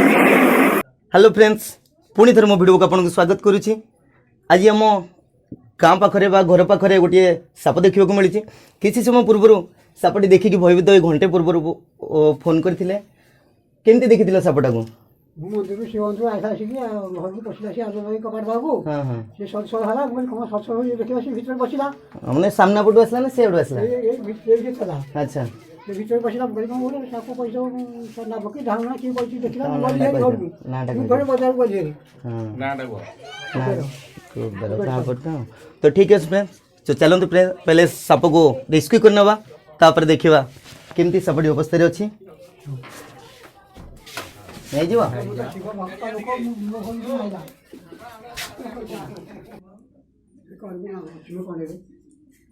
Hello friends, पुणी थर मो वीडियो को आपको स्वागत करुच्ची। आज आम गाँ पाखे घर पाखे गोटे साप देखा मिली। किसी समय पूर्व सापटी देखिकी भयभीत घंटे पूर्व फोन करते केमती देखी सापटा को मंदिर शिवंतु आशा आसिक घर को पशिला कपाट बाबू से सदसद है कौन सदसद देखिए भर बसला मैंने सामना पटू आसला ना से आसला। अच्छा से भर बसला बोले साप पैसा ना पकी धारणा किए पैसे देखला घर बाजार गली तो ठीक है फ्रेंड्स, तो चलते पहले साप को रेस्क्यू करना तापर देखा केमती सापटी अवस्था अच्छी नहीं जीवा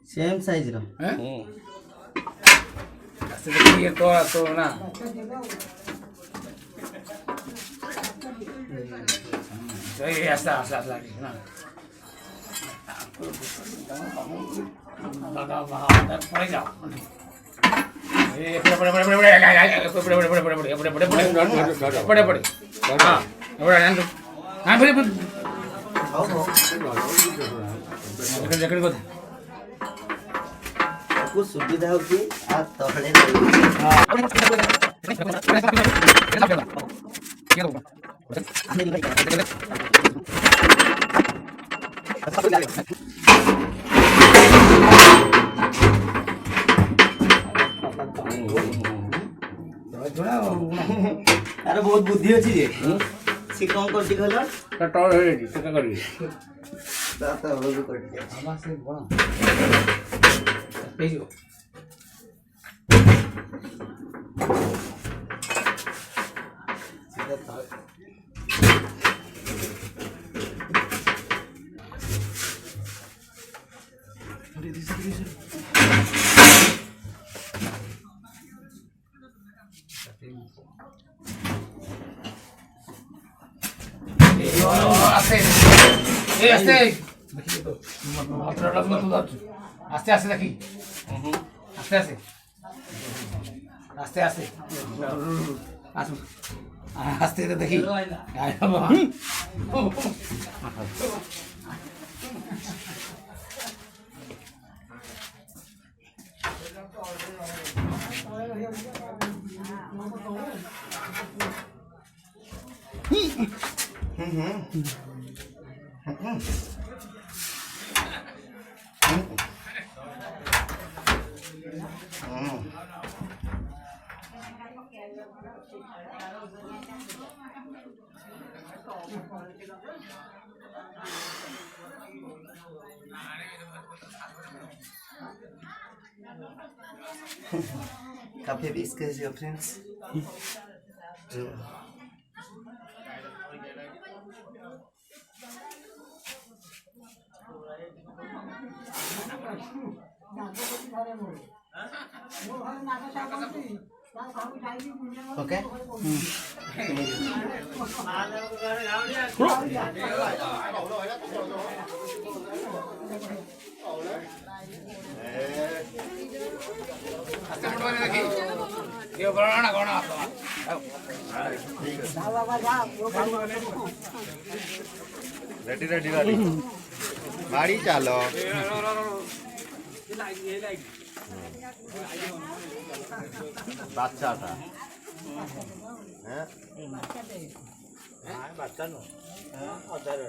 सेम साइज रो ये तो ना ये ऐसा ना दादा वहां पड़ जाओ बड़े बड़े सुविधा होगी अरे बहुत बुद्धि अच्छी जे सी कौन करती कहला टॉल है जी से करी दाता वाला करती आवाज से बड़ा पेजो सीधा था अरे दिस आस्ते देखिए तो मात्रा में तो आस्ते आस्ते देखी आस्ते आस्ते आस्ते आस्ते आस्ते तो देखी काफी भी इसके फ्रेंड्स ओके ये बड़ा ना कौन आता रेडी रेडी रेडी गाड़ी चालो বাচ্চাটা হ্যাঁ বাচ্চা নো অদার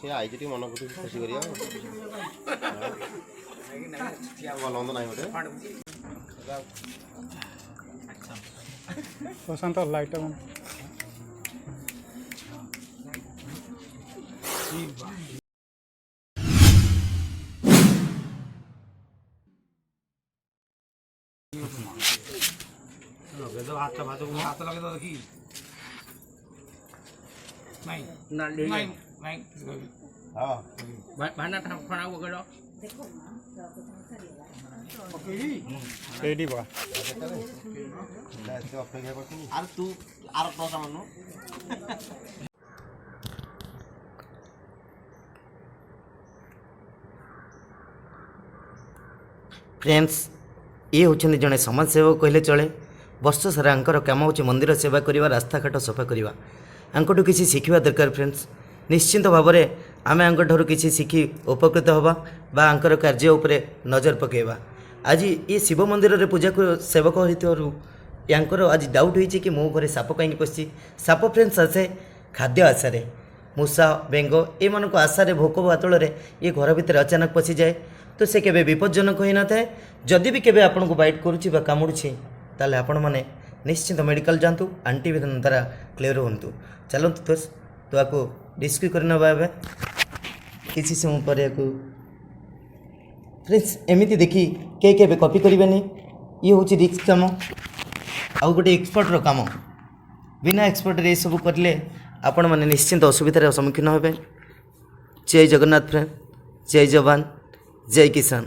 সে আইজিটি মনে করতে খুশি করিয়া ଭଲ ମନ୍ଦ ନାହିଁ ଗୋଟେ ପ୍ରଶାନ୍ତ ଲାଇଟ୍ ଅନ୍ लगे दो हाथ लगे दो देखी नहीं नहीं नहीं ହଁ भाना खाना वो करो ରେଡି ବା ଅପେକ୍ଷା କରୁଛୁ ଆରେ ତୁ ଆର ଦଶ ମାନୁ फ्रेंड्स ये होचंदी जड़े समाजसेवक कहले चले। वर्ष सारा आंकर काम हो मंदिर सेवा करवा रास्ताघाट सफा करवा। आंकटू किसी शिखा दरकार फ्रेंड्स। निश्चिंत भाव में आम आंकठू किसी शिखी उपकृत हवा बा आंकर कार्य उपरे नजर पकेवा। आज ये शिव मंदिर रे पूजा को सेवक होइतरु यांकर आज डाउट होइछि कि मो घरे साप कहीं पशि। साप फ्रेंड्स आसे खाद्य आशारे मूषा बेंग एमान आशारे भोक बातल ये घर भितर अचानक पशि जाए तो से केबे विपज्जनक होई न थाए। जदि भी केबे आपन को बाइट करूछि बा कामुडुछि ताले आपण माने निश्चिंत मेडिकल जातु एंटीवेनम द्वारा क्लियर होंतु। चलतु तो आपको डिस्क्यू करना बाबे किसी समय पर फ्रेंड्स एमती देखी के केबे कॉपी करेंगे। ये हूँ रिस्क कम आउ गोटे एक्सपर्टर काम। बिना एक्सपर्टर ये सब करें आपण मैंने निश्चिंत असुविधार सम्मुखीन हे। जय जगन्नाथ फ्रेंड, जय जवान, जय किसान।